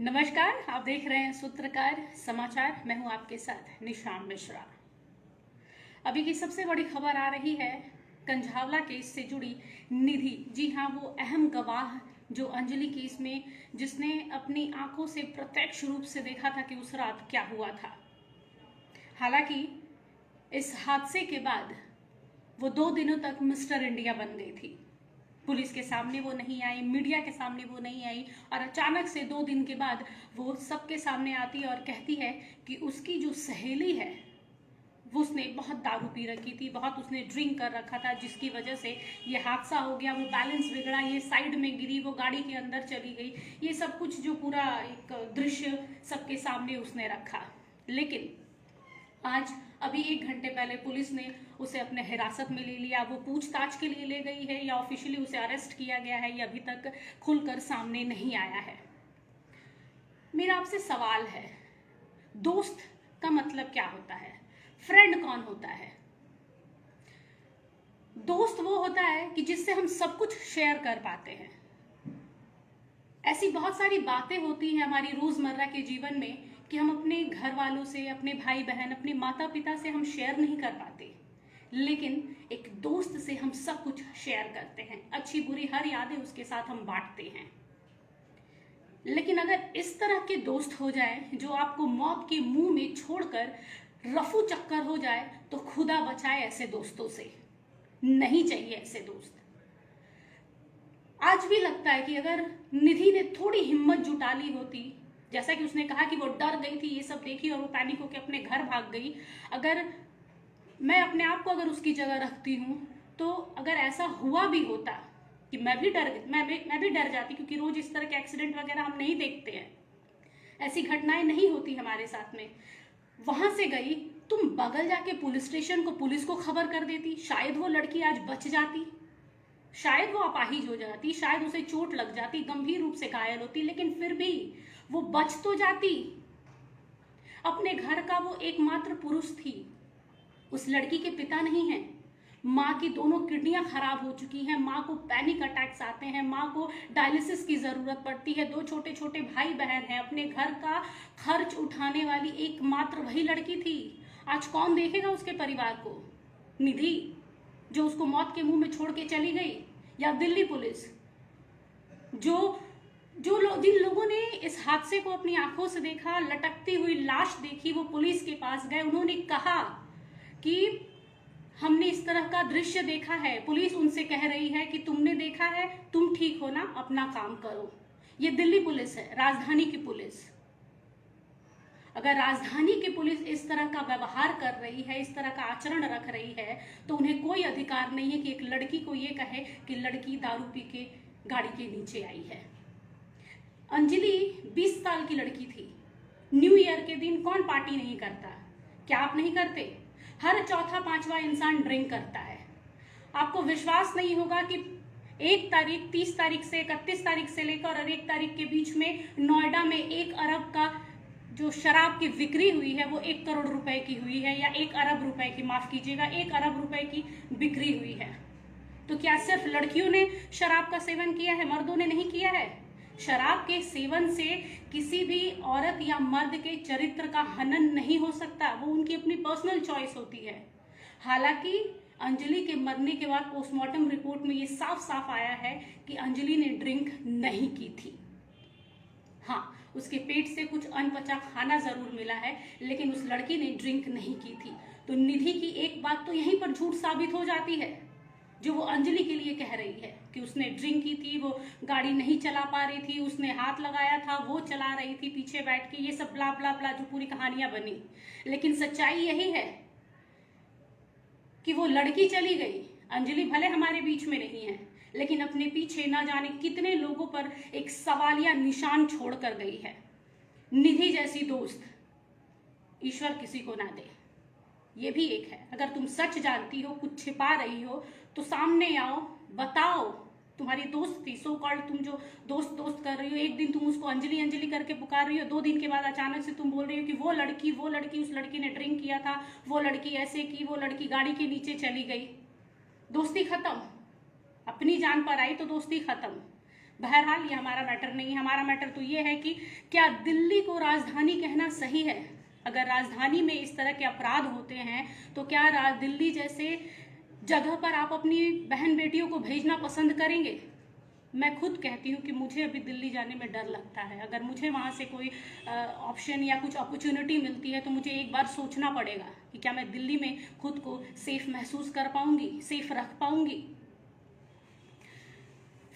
नमस्कार, आप देख रहे हैं सूत्रकार समाचार। मैं हूं आपके साथ निशान मिश्रा। अभी की सबसे बड़ी खबर आ रही है कंझावला केस से जुड़ी निधि। जी हां, वो अहम गवाह जो अंजलि केस में, जिसने अपनी आंखों से प्रत्यक्ष रूप से देखा था कि उस रात क्या हुआ था। हालांकि इस हादसे के बाद वो 2 दिनों तक मिस्टर इंडिया बन गई थी। पुलिस के सामने वो नहीं आई, मीडिया के सामने वो नहीं आई, और अचानक से 2 दिन के बाद वो सबके सामने आती है और कहती है कि उसकी जो सहेली है वो उसने बहुत दारू पी रखी थी, बहुत उसने ड्रिंक कर रखा था, जिसकी वजह से ये हादसा हो गया। वो बैलेंस बिगड़ा, ये साइड में गिरी, वो गाड़ी के अंदर चली गई। ये सब कुछ जो पूरा एक दृश्य सबके सामने उसने रखा। लेकिन आज अभी 1 घंटे पहले पुलिस ने उसे अपने हिरासत में ले लिया। वो पूछताछ के लिए ले गई है या ऑफिशियली उसे अरेस्ट किया गया है, ये अभी तक खुलकर सामने नहीं आया है। मेरा आपसे सवाल है, दोस्त का मतलब क्या होता है? फ्रेंड कौन होता है? दोस्त वो होता है कि जिससे हम सब कुछ शेयर कर पाते हैं। ऐसी बहुत सारी बातें होती हैं हमारी रोजमर्रा के जीवन में कि हम अपने घर वालों से, अपने भाई बहन, अपने माता पिता से हम शेयर नहीं कर पाते, लेकिन एक दोस्त से हम सब कुछ शेयर करते हैं। अच्छी बुरी हर यादें उसके साथ हम बांटते हैं। लेकिन अगर इस तरह के दोस्त हो जाए जो आपको मौत के मुंह में छोड़कर रफू चक्कर हो जाए, तो खुदा बचाए ऐसे दोस्तों से। नहीं चाहिए ऐसे दोस्त। आज भी लगता है कि अगर निधि ने थोड़ी हिम्मत जुटा ली होती, जैसा कि उसने कहा कि वो डर गई थी, ये सब देखी और वो पैनिक होकर अपने घर भाग गई। अगर मैं अपने आप को अगर उसकी जगह रखती हूँ, तो अगर ऐसा हुआ भी होता कि मैं भी डर जाती, क्योंकि रोज इस तरह के एक्सीडेंट वगैरह हम नहीं देखते हैं, ऐसी घटनाएं नहीं होती हमारे साथ में। वहां से गई, तुम बगल जाके पुलिस स्टेशन को, पुलिस को खबर कर देती, शायद वो लड़की आज बच जाती, शायद वो अपाहिज हो जाती, शायद उसे चोट लग जाती, गंभीर रूप से घायल होती, लेकिन फिर भी वो बच तो जाती। अपने घर का वो एकमात्र पुरुष थी। उस लड़की के पिता नहीं है। माँ की दोनों किडनियां खराब हो चुकी हैं, माँ को पैनिक अटैक्स आते हैं, माँ को डायलिसिस की जरूरत पड़ती है, 2 छोटे छोटे भाई बहन हैं। अपने घर का खर्च उठाने वाली एकमात्र वही लड़की थी। आज कौन देखेगा उसके परिवार को? निधि, जो उसको मौत के मुंह में छोड़ के चली गई, या दिल्ली पुलिस, जिन लोगों ने इस हादसे को अपनी आंखों से देखा, लटकती हुई लाश देखी, वो पुलिस के पास गए, उन्होंने कहा कि हमने इस तरह का दृश्य देखा है। पुलिस उनसे कह रही है कि तुमने देखा है, तुम ठीक हो ना, अपना काम करो। ये दिल्ली पुलिस है, राजधानी की पुलिस। अगर राजधानी की पुलिस इस तरह का व्यवहार कर रही है, इस तरह का आचरण रख रही है, तो उन्हें कोई अधिकार नहीं है कि एक लड़की को ये कहे कि लड़की दारू पी के गाड़ी के नीचे आई है। अंजलि 20 साल की लड़की थी। न्यू ईयर के दिन कौन पार्टी नहीं करता? क्या आप नहीं करते? हर चौथा पांचवा इंसान ड्रिंक करता है। आपको विश्वास नहीं होगा कि 1 तारीख, 30 तारीख से 31 तारीख से लेकर और 1 तारीख के बीच में नोएडा में 1 अरब का जो शराब की बिक्री हुई है वो 1 करोड़ रुपए की हुई है, या 1 अरब रुपए की, माफ कीजिएगा, 1 अरब रुपए की बिक्री हुई है। तो क्या सिर्फ लड़कियों ने शराब का सेवन किया है, मर्दों ने नहीं किया है? शराब के सेवन से किसी भी औरत या मर्द के चरित्र का हनन नहीं हो सकता, वो उनकी अपनी पर्सनल चॉइस होती है। हालांकि अंजलि के मरने के बाद पोस्टमार्टम रिपोर्ट में ये साफ साफ आया है कि अंजलि ने ड्रिंक नहीं की थी। हाँ, उसके पेट से कुछ अनपचा खाना जरूर मिला है, लेकिन उस लड़की ने ड्रिंक नहीं की थी। तो निधि की एक बात तो यहीं पर झूठ साबित हो जाती है, जो वो अंजलि के लिए कह रही है कि उसने ड्रिंक की थी, वो गाड़ी नहीं चला पा रही थी, उसने हाथ लगाया था, वो चला रही थी पीछे बैठ के, ये सब ब्ला ब्ला ब्ला जो पूरी कहानियां बनी। लेकिन सच्चाई यही है कि वो लड़की चली गई। अंजलि भले हमारे बीच में नहीं है, लेकिन अपने पीछे ना जाने कितने लोगों पर एक सवालिया निशान छोड़ कर गई है। निधि जैसी दोस्त ईश्वर किसी को ना दे, ये भी एक है। अगर तुम सच जानती हो, कुछ छिपा रही हो, तो सामने आओ, बताओ। तुम्हारी दोस्त थी, सो कॉल्ड, तुम जो दोस्त दोस्त कर रही हो, एक दिन तुम उसको अंजलि अंजलि करके पुकार रही हो, 2 दिन के बाद अचानक से तुम बोल रही हो कि वो लड़की, उस लड़की ने ड्रिंक किया था, वो लड़की ऐसे की, वो लड़की गाड़ी के नीचे चली गई। दोस्ती खत्म। अपनी जान पर आई तो दोस्ती खत्म। बहरहाल ये हमारा मैटर नहीं है। हमारा मैटर तो ये है कि क्या दिल्ली को राजधानी कहना सही है? अगर राजधानी में इस तरह के अपराध होते हैं तो क्या दिल्ली जैसे जगह पर आप अपनी बहन बेटियों को भेजना पसंद करेंगे? मैं खुद कहती हूँ कि मुझे अभी दिल्ली जाने में डर लगता है। अगर मुझे वहाँ से कोई ऑप्शन या कुछ अपॉर्चुनिटी मिलती है तो मुझे एक बार सोचना पड़ेगा कि क्या मैं दिल्ली में खुद को सेफ महसूस कर पाऊंगी, सेफ रख पाऊंगी।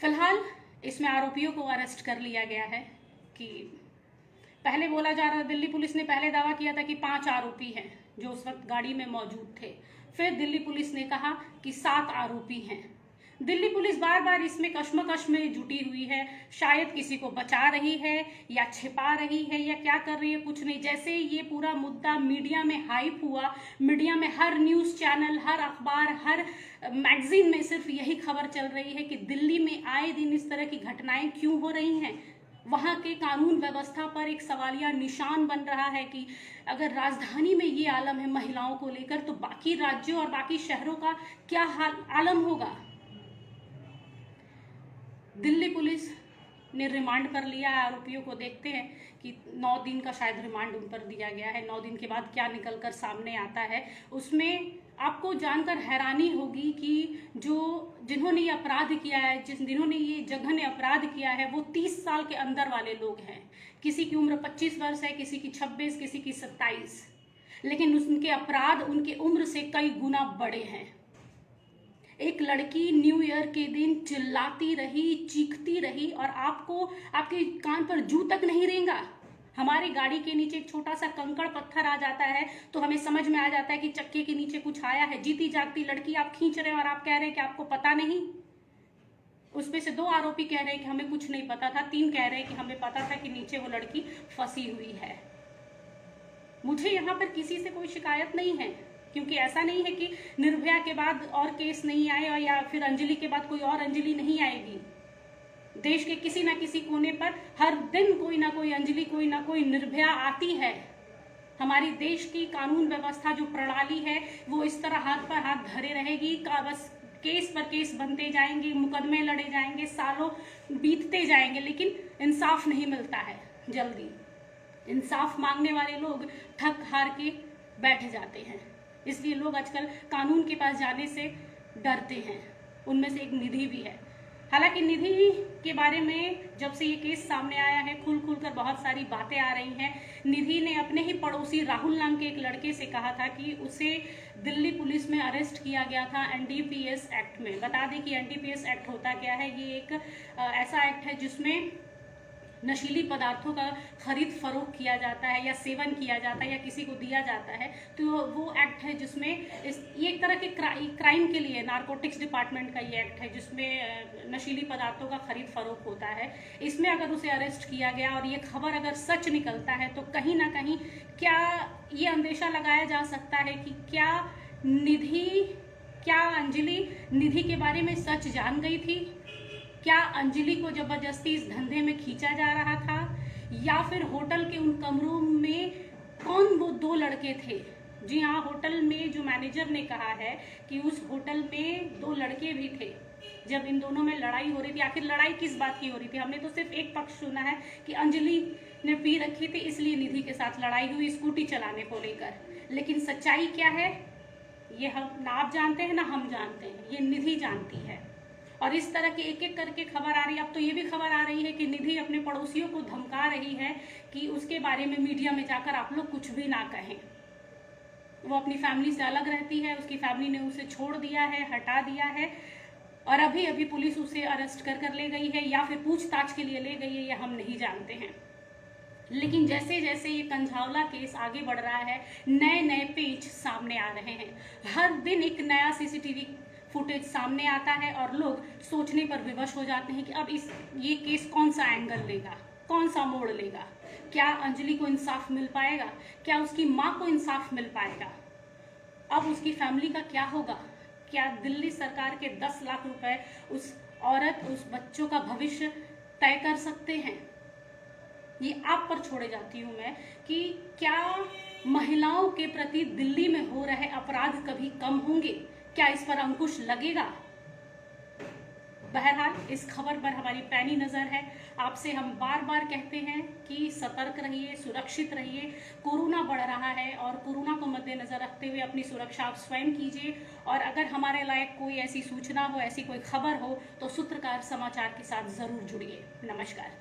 फिलहाल इसमें आरोपियों को अरेस्ट कर लिया गया है। कि पहले बोला जा रहा, दिल्ली पुलिस ने पहले दावा किया था कि 5 आरोपी हैं जो उस वक्त गाड़ी में मौजूद थे। फिर दिल्ली पुलिस ने कहा कि 7 आरोपी हैं। दिल्ली पुलिस बार बार इसमें कश्मकश में जुटी हुई है। शायद किसी को बचा रही है या छिपा रही है या क्या कर रही है, कुछ नहीं। जैसे ये पूरा मुद्दा मीडिया में हाइप हुआ, मीडिया में हर न्यूज़ चैनल, हर अखबार, हर मैगजीन में सिर्फ यही खबर चल रही है कि दिल्ली में आए दिन इस तरह की घटनाएं क्यों हो रही हैं। वहाँ के कानून व्यवस्था पर एक सवालिया निशान बन रहा है कि अगर राजधानी में ये आलम है महिलाओं को लेकर, तो बाकी राज्यों और बाकी शहरों का क्या आलम होगा। दिल्ली पुलिस ने रिमांड पर लिया है आरोपियों को। देखते हैं कि 9 दिन का शायद रिमांड उन पर दिया गया है। 9 दिन के बाद क्या निकलकर सामने आता है, उसमें आपको जानकर हैरानी होगी कि जिन्होंने ये अपराध किया है, जिन्होंने ये जघन्य अपराध किया है, वो 30 साल के अंदर वाले लोग हैं। किसी की उम्र 25 वर्ष है, किसी की 26, किसी की 27, लेकिन उनके अपराध उनके उम्र से कई गुना बड़े हैं। एक लड़की न्यू ईयर के दिन चिल्लाती रही, चीखती रही और आपके कान पर जू तक नहीं रेंगा। हमारी गाड़ी के नीचे एक छोटा सा कंकड़ पत्थर आ जाता है तो हमें समझ में आ जाता है कि चक्के के नीचे कुछ आया है। जीती जागती लड़की आप खींच रहे हैं और आप कह रहे हैं कि आपको पता नहीं। उसमें से 2 आरोपी कह रहे हैं कि हमें कुछ नहीं पता था, 3 कह रहे हैं कि हमें पता था कि नीचे वो लड़की फंसी हुई है। मुझे यहाँ पर किसी से कोई शिकायत नहीं है, क्योंकि ऐसा नहीं है कि निर्भया के बाद और केस नहीं आए या फिर अंजलि के बाद कोई और अंजलि नहीं आएगी। देश के किसी ना किसी कोने पर हर दिन कोई ना कोई अंजलि, कोई ना कोई निर्भया आती है। हमारी देश की कानून व्यवस्था जो प्रणाली है वो इस तरह हाथ पर हाथ धरे रहेगी। बस केस पर केस बनते जाएंगे, मुकदमे लड़े जाएंगे, सालों बीतते जाएंगे, लेकिन इंसाफ नहीं मिलता है जल्दी। इंसाफ मांगने वाले लोग थक हार के बैठ जाते हैं, इसलिए लोग आजकल कानून के पास जाने से डरते हैं। उनमें से एक निधि भी है। हालांकि निधि के बारे में जब से ये केस सामने आया है खुल कर बहुत सारी बातें आ रही हैं। निधि ने अपने ही पड़ोसी राहुल नाम के एक लड़के से कहा था कि उसे दिल्ली पुलिस में अरेस्ट किया गया था एनडीपीएस एक्ट में। बता दें कि एनडीपीएस एक्ट होता क्या है। ये एक ऐसा एक्ट है जिसमें नशीली पदार्थों का खरीद फरोख्त किया जाता है या सेवन किया जाता है या किसी को दिया जाता है, तो वो एक्ट है जिसमें ये एक तरह के क्राइम के लिए नारकोटिक्स डिपार्टमेंट का ये एक्ट है जिसमें नशीली पदार्थों का खरीद फरोख्त होता है। इसमें अगर उसे अरेस्ट किया गया और ये खबर अगर सच निकलता है तो कहीं ना कहीं क्या ये अंदेशा लगाया जा सकता है कि क्या अंजलि निधि के बारे में सच जान गई थी? क्या अंजलि को जबरदस्ती इस धंधे में खींचा जा रहा था, या फिर होटल के उन कमरों में कौन वो 2 लड़के थे? जी हाँ, होटल में जो मैनेजर ने कहा है कि उस होटल में 2 लड़के भी थे जब इन दोनों में लड़ाई हो रही थी। आखिर लड़ाई किस बात की हो रही थी? हमने तो सिर्फ एक पक्ष सुना है कि अंजलि ने पी रखी थी इसलिए निधि के साथ लड़ाई हुई स्कूटी चलाने को लेकर, लेकिन सच्चाई क्या है ये ना आप जानते हैं ना हम जानते हैं, ये निधि जानती है। और इस तरह की एक एक करके खबर आ रही है। अब तो ये भी खबर आ रही है कि निधि अपने पड़ोसियों को धमका रही है कि उसके बारे में मीडिया में जाकर आप लोग कुछ भी ना कहें। वो अपनी फैमिली से अलग रहती है, उसकी फैमिली ने उसे छोड़ दिया है, हटा दिया है, और अभी अभी पुलिस उसे अरेस्ट कर ले गई है या फिर पूछताछ के लिए ले गई है, ये हम नहीं जानते हैं। लेकिन जैसे जैसे ये कंझावला केस आगे बढ़ रहा है, नए नए पेच सामने आ रहे हैं। हर दिन एक नया सीसीटीवी फुटेज सामने आता है और लोग सोचने पर विवश हो जाते हैं कि अब ये केस कौन सा एंगल लेगा, कौन सा मोड़ लेगा। क्या अंजलि को इंसाफ मिल पाएगा? क्या उसकी माँ को इंसाफ मिल पाएगा? अब उसकी फैमिली का क्या होगा? क्या दिल्ली सरकार के 10 लाख रुपए उस औरत, उस बच्चों का भविष्य तय कर सकते हैं? ये आप पर छोड़े जाती हूँ मैं कि क्या महिलाओं के प्रति दिल्ली में हो रहे अपराध कभी कम होंगे? क्या इस पर अंकुश लगेगा? बहरहाल इस खबर पर हमारी पैनी नज़र है। आपसे हम बार बार कहते हैं कि सतर्क रहिए, सुरक्षित रहिए। कोरोना बढ़ रहा है और कोरोना को मद्देनज़र रखते हुए अपनी सुरक्षा आप स्वयं कीजिए। और अगर हमारे लायक कोई ऐसी सूचना हो, ऐसी कोई खबर हो, तो सूत्रकार समाचार के साथ ज़रूर जुड़िए। नमस्कार।